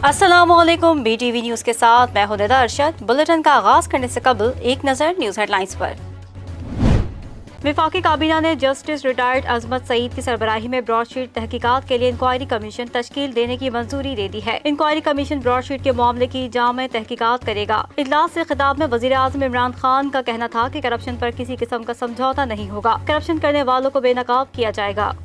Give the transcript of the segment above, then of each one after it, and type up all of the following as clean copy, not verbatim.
अस्सलाम वालेकुम। BTV news के साथ मैं हूं निदा अरशद। बुलेटिन का आगाज करने से कबल एक नज़र न्यूज़ हेडलाइंस पर। वफाकी काबीना ने जस्टिस रिटायर्ड अजमत सईद की सरबराही में ब्रॉडशीट तहकीकात के लिए इंक्वायरी कमीशन तश्कील देने की मंजूरी दे दी है। इंक्वायरी कमीशन ब्रॉडशीट के मामले की जामे तहकीकात करेगा। इजलास से खिताब में वजीर आज़म इमरान खान का कहना था कि करप्शन पर किसी किस्म का समझौता नहीं होगा, करप्शन करने वालों को बेनकाब किया जाएगा।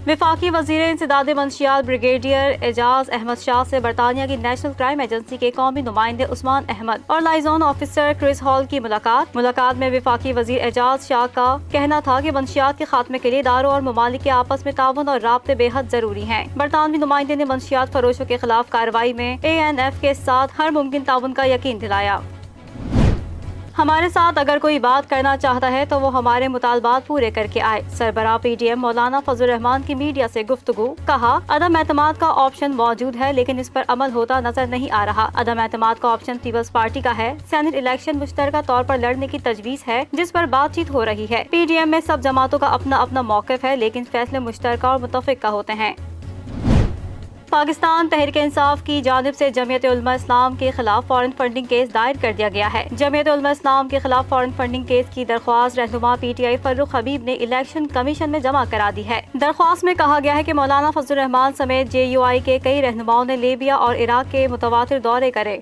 वफाकी वजीर इंसदाद मंशियात ब्रिगेडियर एजाज अहमद शाह से बरतानिया की नेशनल क्राइम एजेंसी के कौमी नुमाइंदे उस्मान अहमद और लाइजोन ऑफिसर क्रिस हॉल की मुलाकात में वफाकी वजीर एजाज शाह का कहना था कि मंशियात के खात्मे के लिए इदारों और ममालिक के आपस में ताउन और राब्ते बेहद जरूरी हैं। बरतानवी नुमाइंदे ने मंशियात फरोशों के खिलाफ कार्रवाई में ANF के साथ हर मुमकिन ताउन का यकीन दिलाया। हमारे साथ अगर कोई बात करना चाहता है तो वो हमारे मुतालबात पूरे करके आए। सरबराह PTM मौलाना फजल रहमान की मीडिया से गुफ्तगू। कहा, अदम एतमाद का ऑप्शन मौजूद है लेकिन इस पर अमल होता नजर नहीं आ रहा। अदम एतमाद का ऑप्शन पीपल्स पार्टी का है। सेनेट इलेक्शन मुश्तरका तौर पर लड़ने की तजवीज़ है जिस पर बातचीत हो रही है। PTM में सब जमातों का अपना अपना मौक़िफ़ है लेकिन फैसले मुश्तरका और मुतफ़िक़ा होते हैं। पाकिस्तान तहरीक इंसाफ की जानिब से जमीयत उलमा इस्लाम के खिलाफ फॉरेन फंडिंग केस दायर कर दिया गया है। जमीयत उलमा इस्लाम के खिलाफ फॉरेन फंडिंग केस की दरख्वास्त रहनुमा PTI फर्रुख हबीब ने इलेक्शन कमीशन में जमा करा दी है। दरख्वास्त में कहा गया है कि मौलाना फजल रहमान समेत JUI के कई रहनुमाओं ने लीबिया और इराक के मुतवातिर दौरे करे।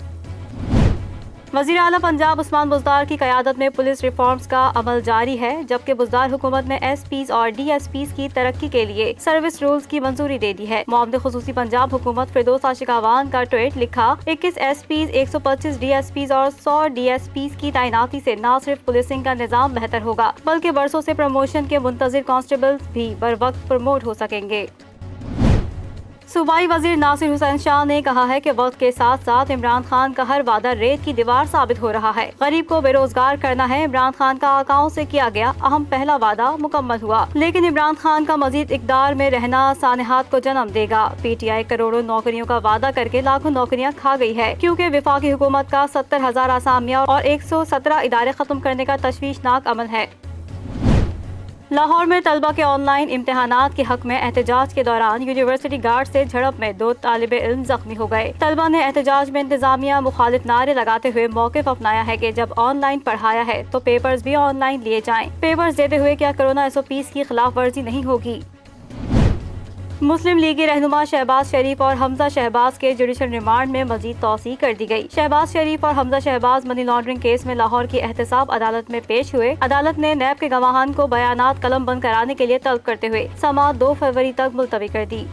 वज़ीर आला पंजाब उस्मान बुज़दार की क़यादत में पुलिस रिफॉर्म्स का अमल जारी है, जबकि बुज़दार हुकूमत ने SPs और DSPs की तरक्की के लिए सर्विस रूल्स की मंजूरी दे दी है। मुआवने ख़ुसूसी पंजाब हुकूमत फिरदौस आशिकावान का ट्वीट लिखा, 21 SPs, 125 DSPs और 100 DSPs की तैनाती से न सिर्फ पुलिसिंग का निज़ाम बेहतर होगा बल्कि बरसों से प्रमोशन के मुंतज़िर कांस्टेबल्स भी बर वक्त प्रमोट हो सकेंगे। सूबाई वजीर नासिर हुसैन शाह ने कहा है कि वक्त के साथ साथ इमरान खान का हर वादा रेत की दीवार साबित हो रहा है। गरीब को बेरोजगार करना है। इमरान खान का आकाओं से किया गया अहम पहला वादा मुकम्मल हुआ, लेकिन इमरान खान का मजीद इक़दार में रहना सानहात को जन्म देगा। PTI करोड़ों नौकरियों का वादा करके लाखों नौकरियां खा गई है, क्योंकि वफाकी हुकूमत का 70,000 असामियां और 117 इदारे खत्म करने का तशवीशनाक अमल है। लाहौर में तलबा के ऑनलाइन इम्तिहानात के हक में एहतजाज के दौरान यूनिवर्सिटी गार्ड से झड़प में 2 तालिबे इल्म जख्मी हो गए। तलबा ने एहतजाज में इंतजामिया मुखालिफ नारे लगाते हुए मौक़िफ़ अपनाया है कि जब ऑनलाइन पढ़ाया है तो पेपर्स भी ऑनलाइन लिए जाएं। पेपर्स देते हुए क्या कोरोना SOPs की खिलाफ वर्जी नहीं होगी। मुस्लिम लीग के रहनुमा शहबाज शरीफ और हमजा शहबाज के जुडिशल रिमांड में मजीद तौसी कर दी गई। शहबाज शरीफ और Hamza Shahbaz money laundering case में लाहौर की एहतसाब अदालत में पेश हुए। अदालत ने नैब के गवाहान को बयानात कलम बंद कराने के लिए तलब करते हुए समाअत 2 फरवरी तक मुलतवी कर दी।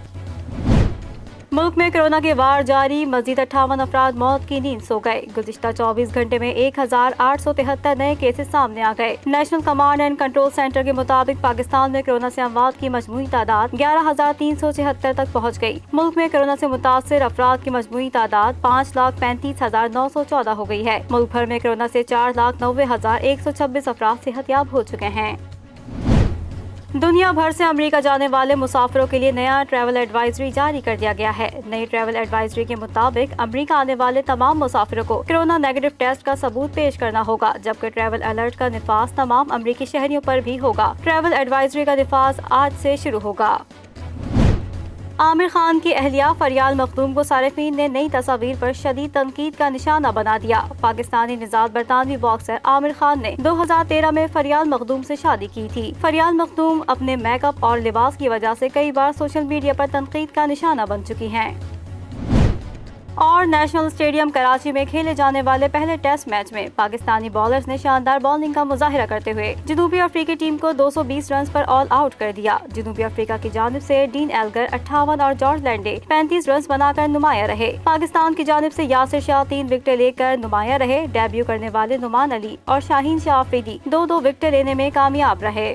मुल्क में कोरोना के वार जारी, मजीद 58 अफराद मौत की नींद सो गए। गुज़िश्ता 24 घंटे में 1873 नए केसेस सामने आ गए। National command and control centre के मुताबिक पाकिस्तान में कोरोना से अमवात की मजमूई तादाद 11,376 तक पहुँच गई। मुल्क में कोरोना से मुतासर अफराद की मजमूई तादाद 5,35,914 हो गई है। मुल्क भर में कोरोना से 4,90,126 अफराद सेहतयाब हो चुके हैं। दुनिया भर से अमेरिका जाने वाले मुसाफिरों के लिए नया ट्रैवल एडवाइजरी जारी कर दिया गया है। नई ट्रैवल एडवाइजरी के मुताबिक अमेरिका आने वाले तमाम मुसाफिरों को कोरोना नेगेटिव टेस्ट का सबूत पेश करना होगा, जबकि ट्रैवल अलर्ट का निफाज तमाम अमेरिकी शहरियों पर भी होगा। ट्रैवल एडवाइजरी का निफाज आज से शुरू होगा। आमिर खान की अहलिया फरियाल मखदूम को सारिफीन ने नई तस्वीर पर शदीद तनकीद का निशाना बना दिया। पाकिस्तानी निजात बरतानवी बॉक्सर आमिर खान ने 2013 में फरियाल मखदूम से शादी की थी। फरियाल मखदूम अपने मेकअप और लिबास की वजह से कई बार सोशल मीडिया पर तनकीद का निशाना बन चुकी हैं। और नेशनल स्टेडियम कराची में खेले जाने वाले पहले टेस्ट मैच में पाकिस्तानी बॉलर्स ने शानदार बॉलिंग का मुजाहिरा करते हुए जनूबी अफ्रीकी टीम को 220 रन पर ऑल आउट कर दिया। जनूबी अफ्रीका की जानिब से डीन एल्गर 58 और जॉर्ज लैंडे 35 रन बनाकर नुमाया रहे। पाकिस्तान की जानिब से यासिर शाह 3 विकेटें लेकर नुमाया रहे। डेब्यू करने वाले नुमान अली और शाहीन शाह अफरीदी 2-2 विकेटें लेने में कामयाब रहे।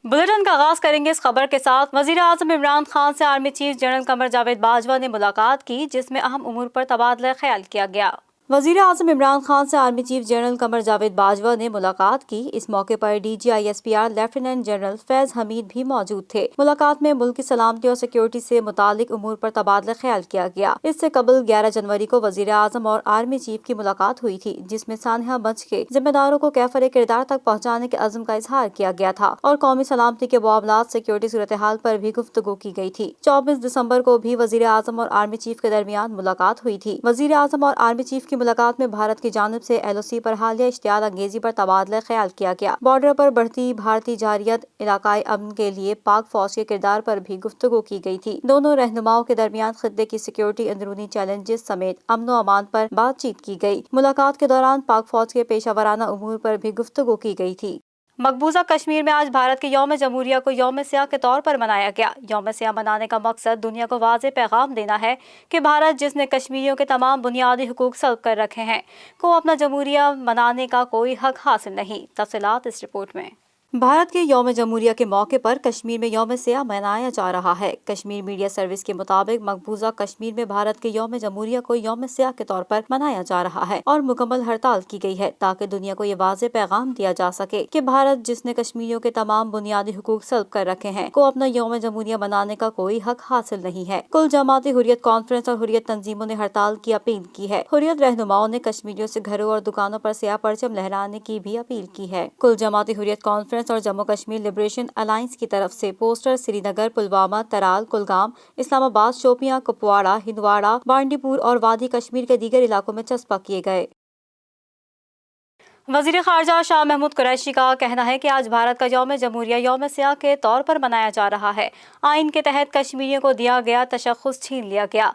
बुलेटिन का आगाज करेंगे इस खबर के साथ। वजीर आज़म इमरान खान से army chief general Qamar Javed Bajwa ने मुलाकात की, जिसमें अहम उमूर पर तबादला ख्याल किया गया। وزیر اعظم عمران خان سے army chief general Qamar Javed Bajwa نے ملاقات کی۔ اس موقع پر DGISPR لیفٹیننٹ جنرل فیض حمید بھی موجود تھے۔ ملاقات میں ملک کی سلامتی اور سیکیورٹی سے متعلق امور پر تبادلہ خیال کیا گیا۔ اس سے قبل 11 جنوری کو وزیر اعظم اور آرمی چیف کی ملاقات ہوئی تھی، جس میں سانحہ بنچ کے ذمہ داروں کو کیفر کردار تک پہنچانے کے عزم کا اظہار کیا گیا تھا اور قومی سلامتی کے معاملات سیکیورٹی صورتحال پر بھی گفتگو کی گئی تھی۔ 24 دسمبر کو بھی وزیر اعظم اور آرمی چیف کے درمیان ملاقات ہوئی تھی۔ وزیر اعظم اور آرمی چیف کی ملاقات میں بھارت کی جانب سے LOC پر حالیہ اشتعال انگیزی پر تبادلہ خیال کیا گیا۔ بارڈر پر بڑھتی بھارتی جارحیت، علاقائی امن کے لیے پاک فوج کے کردار پر بھی گفتگو کی گئی تھی۔ دونوں رہنماؤں کے درمیان خطے کی سیکیورٹی، اندرونی چیلنجز سمیت امن و امان پر بات چیت کی گئی۔ ملاقات کے دوران پاک فوج کے پیشہ ورانہ امور پر بھی گفتگو کی گئی تھی۔ مقبوضہ کشمیر میں آج بھارت کے یوم جمہوریہ کو یوم سیاہ کے طور پر منایا گیا۔ یوم سیاہ منانے کا مقصد دنیا کو واضح پیغام دینا ہے کہ بھارت، جس نے کشمیریوں کے تمام بنیادی حقوق سلب کر رکھے ہیں، کو اپنا جمہوریہ منانے کا کوئی حق حاصل نہیں۔ تفصیلات اس رپورٹ میں۔ بھارت کے یوم جمہوریہ کے موقع پر کشمیر میں یوم سیاہ منایا جا رہا ہے۔ کشمیر میڈیا سروس کے مطابق مقبوضہ کشمیر میں بھارت کے یوم جمہوریہ کو یوم سیاہ کے طور پر منایا جا رہا ہے اور مکمل ہڑتال کی گئی ہے تاکہ دنیا کو یہ واضح پیغام دیا جا سکے کہ بھارت، جس نے کشمیریوں کے تمام بنیادی حقوق سلب کر رکھے ہیں، کو اپنا یوم جمہوریہ منانے کا کوئی حق حاصل نہیں ہے۔ کل جماعتی حریت کانفرنس اور حریت تنظیموں نے ہڑتال کی اپیل کی ہے۔ حریت رہنماؤں نے کشمیریوں سے گھروں اور دکانوں پر سیاہ پرچم لہرانے کی بھی اپیل کی ہے۔ کل جماعتی حریت کانفرنس اور جموں کشمیر لبریشن الائنس کی طرف سے پوسٹر سری نگر، پلوامہ، ترال، کلگام، اسلام آباد، شوپیاں، کپواڑہ، ہندواڑہ، بانڈی پور اور وادی کشمیر کے دیگر علاقوں میں چسپاں کیے گئے۔ وزیر خارجہ شاہ محمود قریشی کا کہنا ہے کہ آج بھارت کا یوم جمہوریہ یوم سیاہ کے طور پر منایا جا رہا ہے۔ آئین کے تحت کشمیریوں کو دیا گیا تشخص چھین لیا گیا۔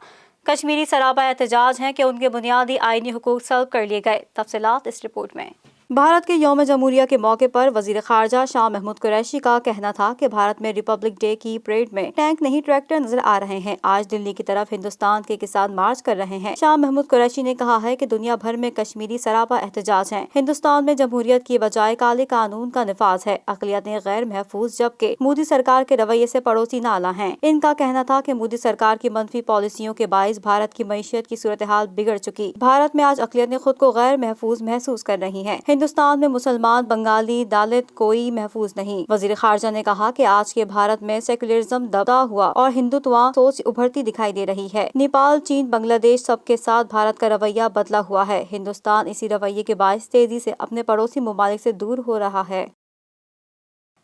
کشمیری سراپا احتجاج ہیں کہ ان کے بنیادی آئینی حقوق سلب کر لیے گئے۔ تفصیلات اس رپورٹ میں۔ بھارت کے یوم جمہوریہ کے موقع پر وزیر خارجہ شاہ محمود قریشی کا کہنا تھا کہ بھارت میں ریپبلک ڈے کی پریڈ میں ٹینک نہیں ٹریکٹر نظر آ رہے ہیں۔ آج دلی کی طرف ہندوستان کے کسان مارچ کر رہے ہیں۔ شاہ محمود قریشی نے کہا ہے کہ دنیا بھر میں کشمیری سراپا احتجاج ہیں۔ ہندوستان میں جمہوریت کی بجائے کالے قانون کا نفاذ ہے۔ اقلیتیں غیر محفوظ، جبکہ مودی سرکار کے رویے سے پڑوسی نالہ ہیں۔ ان کا کہنا تھا کہ مودی سرکار کی منفی پالیسیوں کے باعث بھارت کی معیشت کی صورتحال بگڑ چکی۔ بھارت میں آج اقلیتیں خود کو غیر محفوظ محسوس کر رہی ہیں۔ ہندوستان میں مسلمان، بنگالی، دلت کوئی محفوظ نہیں۔ وزیر خارجہ نے کہا کہ آج کے بھارت میں سیکولرزم دبا ہوا اور ہندوتوا سوچ ابھرتی دکھائی دے رہی ہے۔ نیپال، چین، بنگلہ دیش سب کے ساتھ بھارت کا رویہ بدلا ہوا ہے۔ ہندوستان اسی رویے کے باعث تیزی سے اپنے پڑوسی ممالک سے دور ہو رہا ہے۔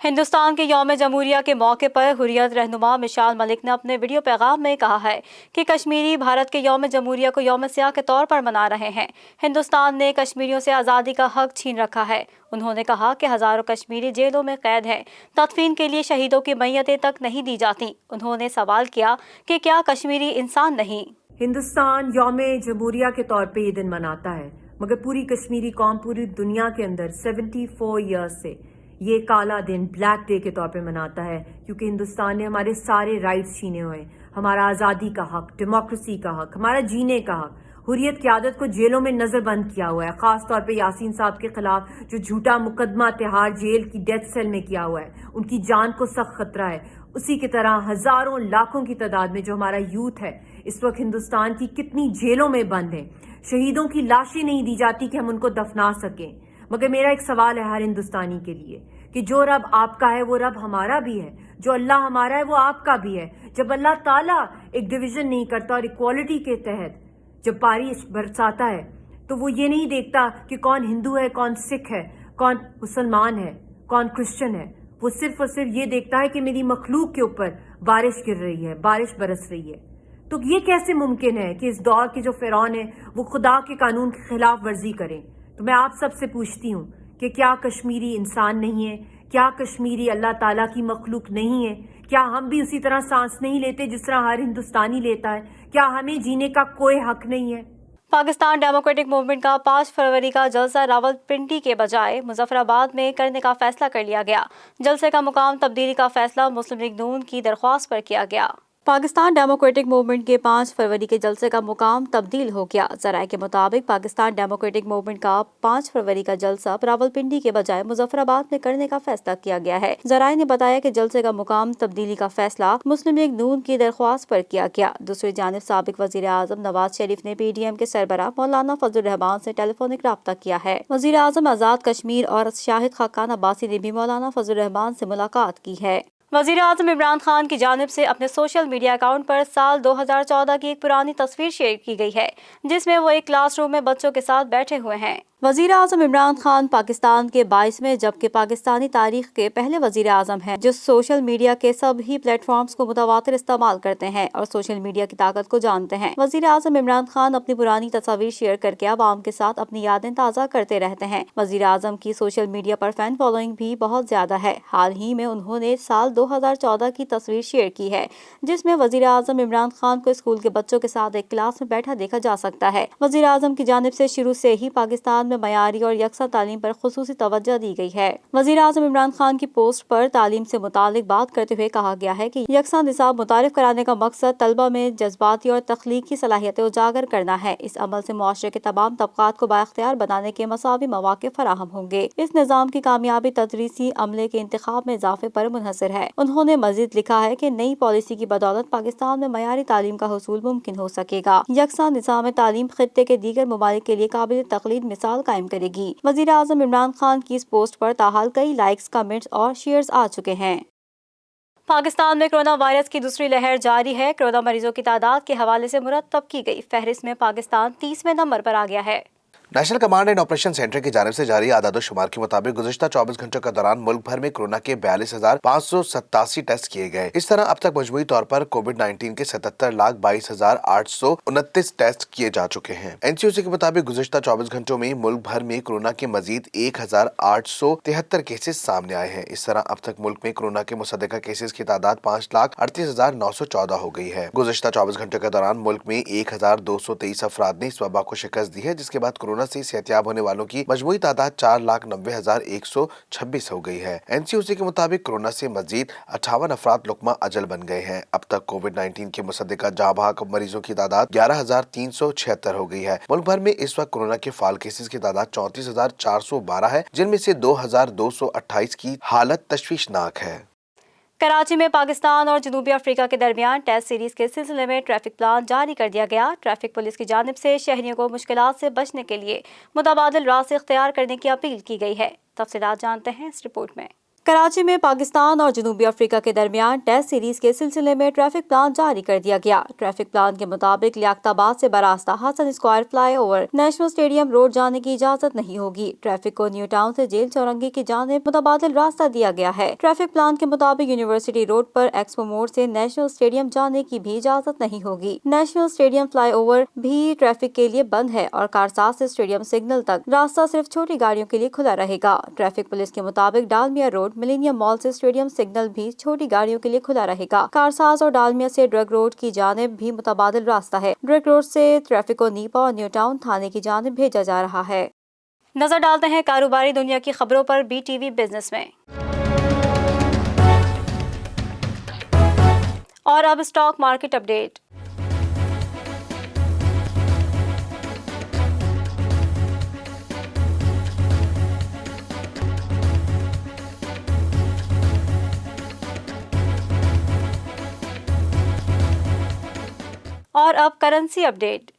ہندوستان کے یوم جمہوریہ کے موقع پر حریت رہنما مشال ملک نے اپنے ویڈیو پیغام میں کہا ہے کہ کشمیری بھارت کے یوم جمہوریہ کو یوم سیاہ کے طور پر منا رہے ہیں۔ ہندوستان نے کشمیریوں سے آزادی کا حق چھین رکھا ہے۔ انہوں نے کہا کہ ہزاروں کشمیری جیلوں میں قید ہیں، تدفین کے لیے شہیدوں کی میتیں تک نہیں دی جاتی۔ انہوں نے سوال کیا کہ کیا کشمیری انسان نہیں؟ ہندوستان یوم جمہوریہ کے طور پہ یہ دن مناتا ہے، مگر پوری کشمیری قوم پوری دنیا کے اندر 74 ایئرز سے یہ کالا دن بلیک ڈے کے طور پہ مناتا ہے، کیونکہ ہندوستان نے ہمارے سارے رائٹس چھینے ہوئے ہیں۔ ہمارا آزادی کا حق، ڈیموکریسی کا حق، ہمارا جینے کا حق، حریت قیادت کو جیلوں میں نظر بند کیا ہوا ہے، خاص طور پہ یاسین صاحب کے خلاف جو جھوٹا مقدمہ تہاڑ جیل کی ڈیتھ سیل میں کیا ہوا ہے، ان کی جان کو سخت خطرہ ہے۔ اسی کی طرح ہزاروں لاکھوں کی تعداد میں جو ہمارا یوتھ ہے اس وقت ہندوستان کی کتنی جیلوں میں بند ہیں، شہیدوں کی لاشیں نہیں دی جاتی کہ ہم ان کو دفنا سکیں۔ مگر میرا ایک سوال ہے ہر ہندوستانی کے لیے کہ جو رب آپ کا ہے وہ رب ہمارا بھی ہے، جو اللہ ہمارا ہے وہ آپ کا بھی ہے۔ جب اللہ تعالیٰ ایک ڈویژن نہیں کرتا اور ایکوالٹی کے تحت جب بارش برساتا ہے تو وہ یہ نہیں دیکھتا کہ کون ہندو ہے، کون سکھ ہے، کون مسلمان ہے، کون کرسچن ہے، وہ صرف اور صرف یہ دیکھتا ہے کہ میری مخلوق کے اوپر بارش گر رہی ہے، بارش برس رہی ہے۔ تو یہ کیسے ممکن ہے کہ اس دور کے جو فرعون ہیں وہ خدا کے قانون کی خلاف ورزی کریں؟ تو میں آپ سب سے پوچھتی ہوں کہ کیا کشمیری انسان نہیں ہے؟ کیا کشمیری اللہ تعالیٰ کی مخلوق نہیں ہے؟ کیا ہم بھی اسی طرح سانس نہیں لیتے جس طرح ہر ہندوستانی لیتا ہے؟ کیا ہمیں جینے کا کوئی حق نہیں ہے؟ پاکستان ڈیموکریٹک موومنٹ کا 5 فروری کا جلسہ راولپنڈی کے بجائے مظفر آباد میں کرنے کا فیصلہ کر لیا گیا۔ جلسے کا مقام تبدیلی کا فیصلہ مسلم لیگ نون کی درخواست پر کیا گیا۔ پاکستان ڈیموکریٹک موومنٹ کے 5 فروری کے جلسے کا مقام تبدیل ہو گیا۔ ذرائع کے مطابق پاکستان ڈیموکریٹک موومنٹ کا 5 فروری کا جلسہ راولپنڈی کے بجائے مظفر آباد میں کرنے کا فیصلہ کیا گیا ہے۔ ذرائع نے بتایا کہ جلسے کا مقام تبدیلی کا فیصلہ مسلم لیگ نون کی درخواست پر کیا گیا۔ دوسری جانب سابق وزیر اعظم نواز شریف نے پی ڈی ایم کے سربراہ مولانا فضل الرحمان سے ٹیلی فونک رابطہ کیا ہے۔ وزیر اعظم آزاد کشمیر اور شاہد خاقان عباسی نے بھی مولانا فضل الرحمان سے ملاقات کی ہے۔ وزیر اعظم عمران خان کی جانب سے اپنے سوشل میڈیا اکاؤنٹ پر سال 2014 کی ایک پرانی تصویر شیئر کی گئی ہے، جس میں وہ ایک کلاس روم میں بچوں کے ساتھ بیٹھے ہوئے ہیں۔ وزیر اعظم عمران خان پاکستان کے 22ویں جبکہ پاکستانی تاریخ کے پہلے وزیر اعظم ہیں جو سوشل میڈیا کے سبھی پلیٹ فارمز کو متواتر استعمال کرتے ہیں اور سوشل میڈیا کی طاقت کو جانتے ہیں۔ وزیر اعظم عمران خان اپنی پرانی تصاویر شیئر کر کے عوام کے ساتھ اپنی یادیں تازہ کرتے رہتے ہیں۔ وزیر اعظم کی سوشل میڈیا پر فین فالوئنگ بھی بہت زیادہ ہے۔ حال ہی میں انہوں نے سال 2014 کی تصویر شیئر کی ہے، جس میں وزیر اعظم عمران خان کو اسکول کے بچوں کے ساتھ ایک کلاس میں بیٹھا دیکھا جا سکتا ہے۔ وزیر اعظم کی جانب سے شروع سے ہی پاکستان میں معیاری اور یکساں تعلیم پر خصوصی توجہ دی گئی ہے۔ وزیر اعظم عمران خان کی پوسٹ پر تعلیم سے متعلق بات کرتے ہوئے کہا گیا ہے کہ یکساں نصاب متعارف کرانے کا مقصد طلبہ میں جذباتی اور تخلیقی صلاحیتیں اجاگر کرنا ہے۔ اس عمل سے معاشرے کے تمام طبقات کو بااختیار بنانے کے مساوی مواقع فراہم ہوں گے۔ اس نظام کی کامیابی تدریسی عملے کے انتخاب میں اضافے پر منحصر ہے۔ انہوں نے مزید لکھا ہے کہ نئی پالیسی کی بدولت پاکستان میں معیاری تعلیم کا حصول ممکن ہو سکے گا۔ یکساں نظام تعلیم خطے کے دیگر ممالک کے لیے قابل تقلید مثال قائم کرے گی۔ وزیر اعظم عمران خان کی اس پوسٹ پر تاحال کئی لائکس، کمنٹس اور شیئرز آ چکے ہیں۔ پاکستان میں کرونا وائرس کی دوسری لہر جاری ہے۔ کرونا مریضوں کی تعداد کے حوالے سے مرتب کی گئی فہرست میں پاکستان 30ویں نمبر پر آ گیا ہے۔ National command and operation centre کی جانب سے جاری اعداد و شمار کے مطابق گزشتہ 24 گھنٹوں کے دوران ملک بھر میں کورونا کے 42,587 ٹیسٹ کیے گئے۔ اس طرح اب تک مجموعی طور پر کووڈ-19 کے 77,22,829 ٹیسٹ کیے جا چکے ہیں۔ این سی او سی کے مطابق گزشتہ 24 گھنٹوں میں ملک بھر میں کورونا کے مزید 1,873 کیسز سامنے آئے ہیں۔ اس طرح اب تک ملک میں کورونا کے مصدقہ کیسز کی تعداد 5,38,914 ہو گئی ہے۔ گزشتہ 24 گھنٹوں کے دوران ملک میں 1,223 افراد نے اس وبا کو شکست دی ہے، جس کے بعد کورونا سے صحتیاب ہونے والوں کی مجموعی تعداد 4,90,126 ہو گئی ہے۔ این سی او سی کے مطابق کورونا سے مزید 58 افراد لقمہ اجل بن گئے ہیں۔ اب تک کووڈ-19 کے مصدقہ جاں بحق مریضوں کی تعداد 11,376 ہو گئی ہے۔ ملک بھر میں اس وقت کورونا کے فعال کیسز کی تعداد 34,412 ہے، جن میں سے 2,228 کی حالت تشویشناک ہے۔ کراچی میں پاکستان اور جنوبی افریقہ کے درمیان ٹیسٹ سیریز کے سلسلے میں ٹریفک پلان جاری کر دیا گیا۔ ٹریفک پولیس کی جانب سے شہریوں کو مشکلات سے بچنے کے لیے متبادل راستے اختیار کرنے کی اپیل کی گئی ہے۔ تفصیلات جانتے ہیں اس رپورٹ میں۔ کراچی میں پاکستان اور جنوبی افریقہ کے درمیان ٹیسٹ سیریز کے سلسلے میں ٹریفک پلان جاری کر دیا گیا۔ ٹریفک پلان کے مطابق لیاقت آباد سے براستہ Hasan Square flyover National Stadium Road جانے کی اجازت نہیں ہوگی۔ ٹریفک کو نیو ٹاؤن سے جیل چورنگی کی جانب متبادل راستہ دیا گیا ہے۔ ٹریفک پلان کے مطابق یونیورسٹی روڈ پر ایکسپو موڑ سے نیشنل اسٹیڈیم جانے کی بھی اجازت نہیں ہوگی۔ نیشنل اسٹیڈیم فلائی اوور بھی ٹریفک کے لیے بند ہے اور کارساز سے اسٹیڈیم سگنل تک راستہ صرف چھوٹی گاڑیوں کے لیے کھلا رہے گا۔ ٹریفک پولیس کے مطابق ڈالمیا روڈ ملینیم مال سے اسٹیڈیم سگنل بھی چھوٹی گاڑیوں کے لیے کھلا رہے گا۔ کارساز اور ڈالمیا سے ڈرگ روڈ کی جانب بھی متبادل راستہ ہے۔ ڈرگ روڈ سے ٹریفک کو نیپا اور نیو ٹاؤن تھانے کی جانب بھیجا جا رہا ہے۔ نظر ڈالتے ہیں کاروباری دنیا کی خبروں پر بی ٹی وی بزنس میں۔ اور اب اسٹاک مارکیٹ اپڈیٹ۔ اور اب کرنسی اپڈیٹ۔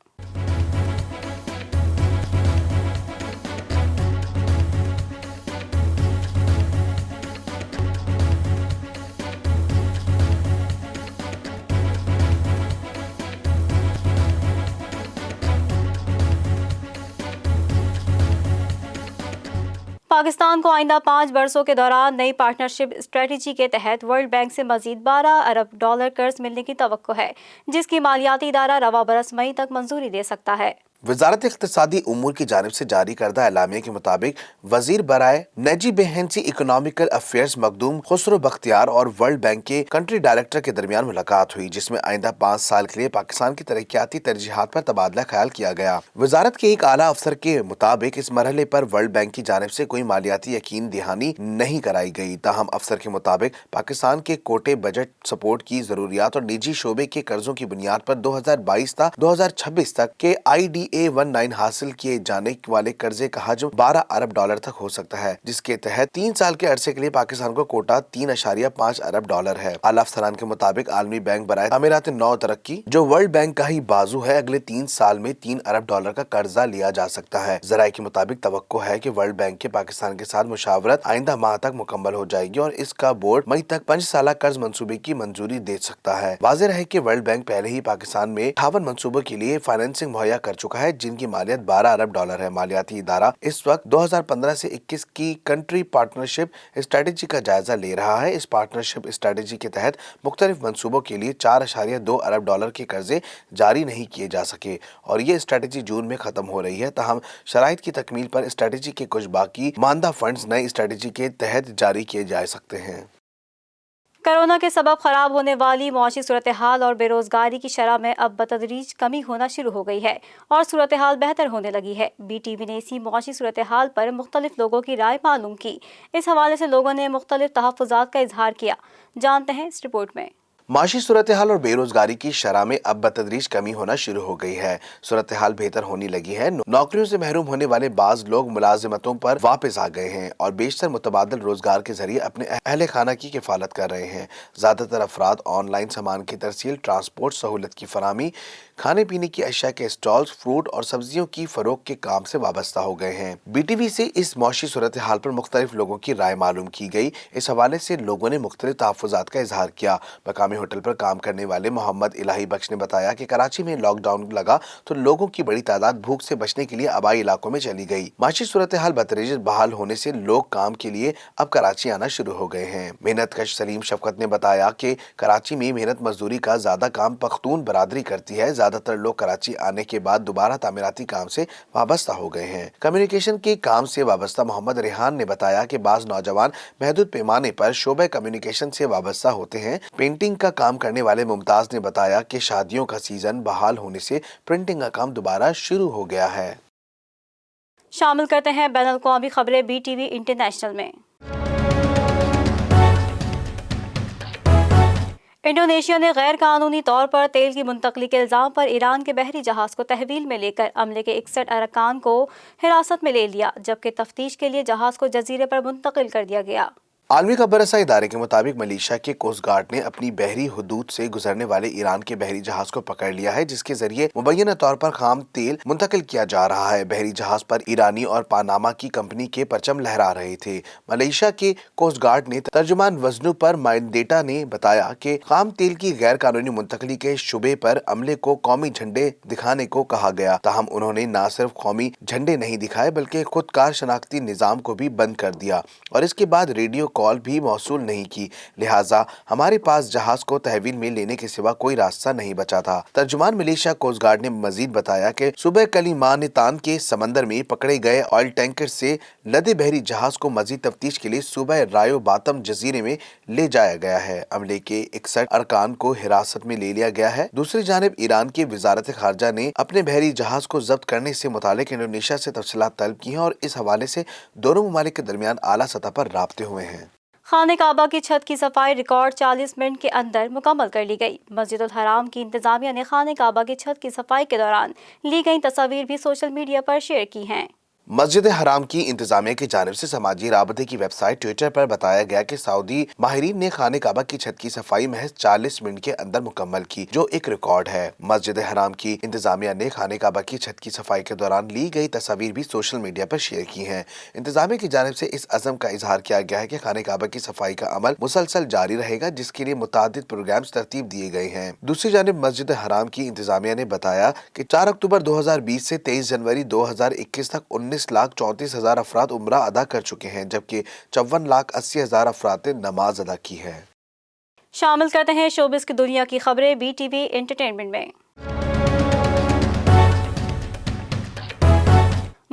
پاکستان کو آئندہ 5 برسوں کے دوران نئی پارٹنرشپ اسٹریٹجی کے تحت ورلڈ بینک سے مزید $12 ارب قرض ملنے کی توقع ہے، جس کی مالیاتی ادارہ رواں برس مئی تک منظوری دے سکتا ہے۔ वजारत इख्तिसादी उमूर की जानिब से जारी करदा एलामिया के मुताबिक वजीर बराए नजी बेहनसी इकोनॉमिकल अफेयर्स मखदूम खुसरो बख्तियार और वर्ल्ड बैंक के कंट्री डायरेक्टर के दरमियान मुलाकात हुई, जिसमें आइंदा 5 साल के लिए पाकिस्तान की तरक्याती तरजीहात पर तबादला ख्याल किया गया। वजारत के एक आला अफसर के मुताबिक इस मरहले पर वर्ल्ड बैंक की जानिब से कोई मालियाती यकीन दहानी नहीं कराई गई। ताहम अफसर के मुताबिक पाकिस्तान के कोटे बजट सपोर्ट की जरूरियात और निजी शोबे के कर्जों की बुनियाद पर 2022 तक 2026 तक के IDA-19 हासिल किए जाने वाले कर्जे का हजम 12 अरब डॉलर तक हो सकता है, जिसके तहत 3 साल के अरसे के लिए पाकिस्तान को कोटा 3.5 अरब डॉलर है। आला अफसरान के मुताबिक आलमी बैंक बराए अमीरात नौ तरक्की, जो वर्ल्ड बैंक का ही बाजू है, अगले 3 साल में 3 अरब डॉलर का कर्जा लिया जा सकता है। जराये के मुताबिक तवक्को है कि वर्ल्ड बैंक के पाकिस्तान के साथ मुशावरत आइंदा माह तक मुकम्मल हो जाएगी और इसका बोर्ड मई तक 5 साल कर्ज मंसूबे की मंजूरी दे सकता है। वाज़ेह है कि वर्ल्ड बैंक पहले ही पाकिस्तान में 58 मंसूबों के लिए फाइनेंसिंग मुहैया कर चुका है, जिनकी मालियत 12 अरब डॉलर है। मालियाती इदारा इस वक्त 2015 से 21 की कंट्री पार्टनरशिप स्ट्रेटेजी का जायजा ले रहा है। इस पार्टनरशिप स्ट्रेटेजी के तहत मुख्तलिफ मंसूबों के लिए 4.2 अरब डॉलर के कर्जे जारी नहीं किए जा सके और ये स्ट्रेटेजी जून में खत्म हो रही है। ताहम शराइत की तकमील पर स्ट्रेटेजी के कुछ बाकी मानदा फंड्स नई स्ट्रेटेजी के तहत जारी किए जा सकते हैं। कोरोना के सबब खराब होने वाली मौशी सूरत हाल और बेरोजगारी की शरह में अब बतदरीज कमी होना शुरू हो गई है और सूरत हाल बेहतर होने लगी है। BTV ने इसी मौशी सूरत हाल पर मुख्तलिफ लोगों की राय मालूम की। इस हवाले से लोगों ने मुख्तलिफ तहफ़्फ़ुज़ात का इजहार किया। जानते हैं इस रिपोर्ट में। माशी सूरत हाल और बेरोजगारी की शरह में अब बतदरीज कमी होना शुरू हो गई है। सूरत हाल बेहतर होने लगी है। नौकरियों से महरूम होने वाले बाज लोग मुलाजिमतों पर वापस आ गए हैं और बेशतर मुतबादल रोजगार के जरिए अपने अहले खाना की किफालत कर रहे हैं। ज्यादातर अफराद ऑनलाइन सामान की तरसील, ट्रांसपोर्ट सहूलत की फराहमी, खाने पीने की अशिया के स्टॉल्स, फ्रूट और सब्जियों की फरोख्त के काम से वाबस्ता हो गए हैं। BTV से इस मौशी सूरत हाल पर मुख्तलिफ लोगों की राय मालूम की गई। इस हवाले से लोगों ने मुख्तलिफ तहफ़्फ़ुज़ात का इजहार किया। मकामी होटल पर काम करने वाले मोहम्मद इलाही बख्श ने बताया कि कराची में लॉकडाउन लगा तो लोगों की बड़ी तादाद भूख से बचने के लिए आबाई इलाकों में चली गई। माशी सूरत हाल बतदरीज बहाल होने से लोग काम के लिए अब कराची आना शुरू हो गए हैं। मेहनत कश सलीम शफकत ने बताया कि कराची में मेहनत मजदूरी का ज्यादा काम पख्तून बरादरी करती है। ज्यादातर लोग कराची आने के बाद दोबारा तामीराती काम से वाबस्ता हो गए हैं। कम्युनिकेशन के काम से वाबस्ता मोहम्मद रेहान ने बताया कि बाज नौजवान महदूद पैमाने पर शोबे कम्युनिकेशन से वाबस्ता होते हैं। पेंटिंग का काम करने वाले मुमताज ने बताया कि शादियों का सीजन बहाल होने से प्रिंटिंग का काम दोबारा शुरू हो गया है। शामिल करते हैं बैनुल अक़वामी खबरें BTV इंटरनेशनल में। इंडोनेशिया ने गैर कानूनी तौर पर तेल की मुंतकली के इल्जाम पर ईरान के बहरी जहाज को तहवील में लेकर अमले के 61 अरकान को हिरासत में ले लिया, जबकि तफ्तीश के लिए जहाज को जजीरे पर मुंतकिल कर दिया गया। आलमी खबरसां इदारे के मुताबिक मलेशिया के कोस्ट गार्ड ने अपनी बहरी हुदूद से गुजरने वाले ईरान के बहरी जहाज को पकड़ लिया है, जिसके जरिए मुबैना तौर पर खाम तेल मुंतकिल किया जा रहा है। बहरी जहाज पर ईरानी और पानामा की कंपनी के परचम लहरा रहे थे। मलेशिया के कोस्ट गार्ड ने तर्जुमान वजनू पर माइंडेटा ने बताया कि खाम तेल की गैर कानूनी मुंतकली के शुबे पर अमले को कौमी झंडे दिखाने को कहा गया। ताहम उन्होंने न सिर्फ कौमी झंडे नहीं दिखाए बल्कि खुदकार शनाख्ती निजाम को भी बंद कर दिया और इसके बाद रेडियो कॉल भी मौसूल नहीं की, लिहाजा हमारे पास जहाज को तहवील में लेने के सिवा कोई रास्ता नहीं बचा था। तर्जुमान मलेशिया कोस्ट गार्ड ने मजीद बताया कि सुबह कलिमानतान के समंदर में पकड़े गए ऑयल टैंकर से लदे बहरी जहाज को मजीद तफ्तीश के लिए सुबह रायो बातम जजीरे में ले जाया गया है। अमले के 61 अरकान को हिरासत में ले लिया गया है। दूसरी जानिब ईरान की वजारत खारजा ने अपने बहरी जहाज को जब्त करने से मुतालिक इंडोनेशिया से तफसीलात तलब की हैं और इस हवाले से दोनों ममालिक के दरमियान आला सतह पर राब्ते हुए हैं। खाने काबा की छत की सफाई रिकॉर्ड 40 मिनट के अंदर मुकम्मल कर ली गई। मस्जिदुल हराम की इंतजामिया ने खाने काबा की छत की सफाई के दौरान ली गई तस्वीर भी सोशल मीडिया पर शेयर की हैं। मस्जिद हराम की इंतजामिया की जानिब से समाजी राबते की वेबसाइट ट्विटर पर बताया गया कि सऊदी माहिरीन ने खाने काबा की छत की सफाई महज 40 मिनट के अंदर मुकम्मल की, जो एक रिकॉर्ड है। मस्जिद हराम की इंतजामिया ने खाने काबा की छत की सफाई के दौरान ली गई तस्वीर भी सोशल मीडिया पर शेयर की हैं। इंतजामिया की जानिब से इस अज़म का इजहार किया गया है कि खाने काबा की सफाई का अमल मुसलसल जारी रहेगा, जिसके लिए मुतादिद प्रोग्राम्स तरतीब दिए गए हैं। दूसरी जानिब मस्जिद हराम की इंतजामिया ने बताया कि 4 अक्टूबर 2020 से 23 जनवरी 2021 तक 19,34,000 अफराद उम्रा अदा कर चुके हैं, जबकि 54,80,000 अफराद ने नमाज अदा की है। शामिल करते हैं शोबिस की दुनिया की खबरें BTV एंटरटेनमेंट में।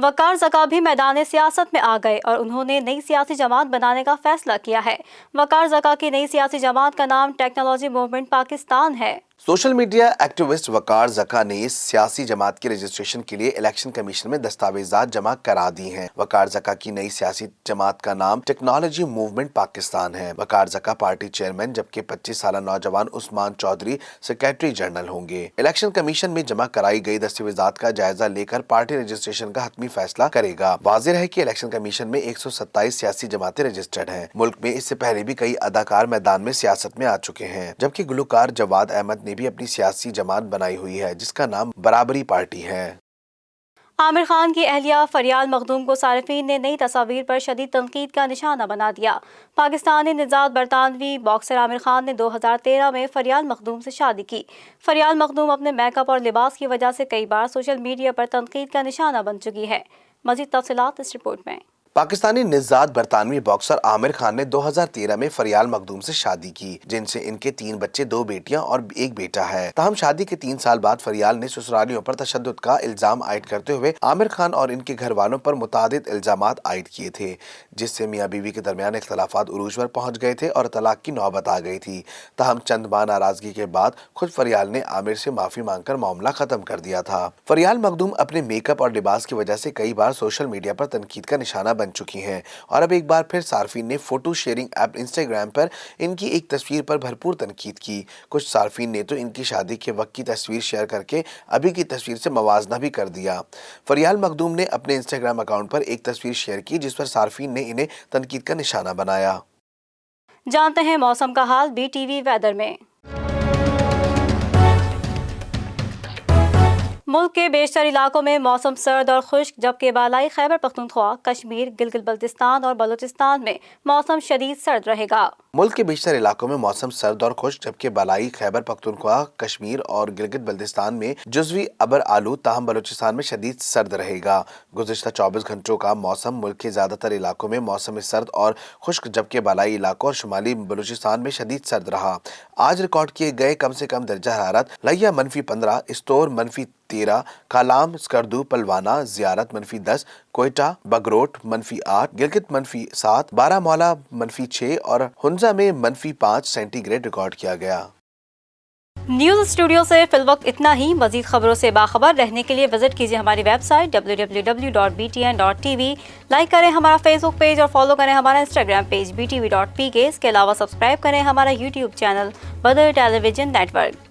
वकार ज़का भी मैदान सियासत में आ गए और उन्होंने नई सियासी जमात बनाने का फैसला किया है। वकार ज़का की नई सियासी जमात का नाम टेक्नोलॉजी मूवमेंट पाकिस्तान है। सोशल मीडिया एक्टिविस्ट वकार ज़का ने इस सियासी जमात के रजिस्ट्रेशन के लिए इलेक्शन कमीशन में दस्तावेजात जमा करा दी हैं। वकार ज़का की नई सियासी जमात का नाम टेक्नोलॉजी मूवमेंट पाकिस्तान है। वकार ज़का पार्टी चेयरमैन जबकि 25 साल नौजवान उस्मान चौधरी सेक्रेटरी जनरल होंगे। इलेक्शन कमीशन में जमा कराई गई दस्तावेजात का जायजा लेकर पार्टी रजिस्ट्रेशन का हतमी फैसला करेगा। वाज़ेह है कि इलेक्शन कमीशन में 127 सियासी जमातें रजिस्टर्ड हैं। मुल्क में इससे पहले भी कई अदाकार मैदान में सियासत में आ चुके हैं, जबकि गुलकार जवाद अहमद ने भी अपनी सियासी जमात बनाई हुई है जिसका नाम बराबरी पार्टी है। आमिर खान की अहलिया फरियाल मखदूम को सारिफीन ने नई तस्वीर पर शदीद तनकीद का निशाना बना दिया। पाकिस्तानी निजात बरतानवी बॉक्सर आमिर खान ने 2013 में फरियाल मखदूम से शादी की। फरियाल मखदूम अपने मेकअप और लिबास की वजह से कई बार सोशल मीडिया पर तनकीद का निशाना बन चुकी है। मज़ीद तफसीलात इस रिपोर्ट में। पाकिस्तानी निजात बरतानवी बॉक्सर आमिर खान ने 2013 में फरियाल मखदूम से शादी की, जिनसे इनके 3 बच्चे, 2 बेटियां और 1 बेटा है। ताहम शादी के 3 साल बाद फरियाल ने ससुरालियों पर तशद्दुद का इल्जाम आयद करते हुए आमिर खान और इनके घर वालों पर मुतादिद इल्जामात आयद किए थे, जिससे मियाँ बीवी के दरमियान इख्तलाफात उरूज पर पहुंच गए थे और तलाक की नौबत आ गई थी। ताहम चंद माह नाराजगी के बाद खुद फरियाल ने आमिर से माफी मांगकर मामला खत्म कर दिया था। फरियाल मखदूम अपने मेकअप और लिबास की वजह से कई बार सोशल मीडिया पर तनकीद का निशाना बन चुकी हैं और अब एक बार फिर सार्फिन ने फोटो शेयरिंग ऐप इंस्टाग्राम पर इनकी एक तस्वीर पर भरपूर तनकीद की। कुछ सार्फिन ने तो इनकी शादी के वक्त की तस्वीर शेयर करके अभी की तस्वीर से मवाजना भी कर दिया। फरियाल मखदूम ने अपने इंस्टाग्राम अकाउंट पर एक तस्वीर शेयर की जिस पर सार्फिन ने इन्हें तनकीद का निशाना बनाया। जानते हैं मौसम का हाल BTV वेदर में। मुल्क के बेशतर इलाकों में मौसम सर्द और खुश्क, जबकि बालाई खैबर पख्तूनख्वा, कश्मीर, गिलगित बल्तिस्तान और बलूचिस्तान में मौसम शदीद सर्द रहेगा। मुल्क के बेशतर इलाकों में मौसम सर्द और खुश्क, जबकि बालाई खैबर पख्तूनख्वा, कश्मीर और गिलगित बल्तिस्तान में जुज़वी अबर आलू, ताहम बलूचिस्तान में शदीद सर्द रहेगा। गुज़िश्ता 24 घंटों का मौसम मुल्क के ज्यादातर इलाकों में मौसम सर्द और खुश्क, जबकि बालाई इलाकों और शुमाली बलूचिस्तान में शदीद सर्द रहा। आज रिकॉर्ड किए गए कम से कम दर्जा हरारत लिया -15, इस्तोर -13, कालाम, स्कर्दू, पलवाना, ज़ियारत -10, कोयटा, बगरोट -8, गिलगित -7, बारामौला -6 और हुंजा में -5 सेंटीग्रेड रिकॉर्ड किया गया। न्यूज़ स्टूडियो से फिलवक्त इतना ही। मज़ीद खबरों से बाखबर रहने के लिए विजिट कीजिए हमारी वेबसाइट www.btn.tv। लाइक करें हमारा फेसबुक पेज और फॉलो करें हमारा इंस्टाग्राम पेज btv.pk। इसके अलावा सब्सक्राइब करें हमारा यूट्यूब चैनल बदर टेलीविजन नेटवर्क।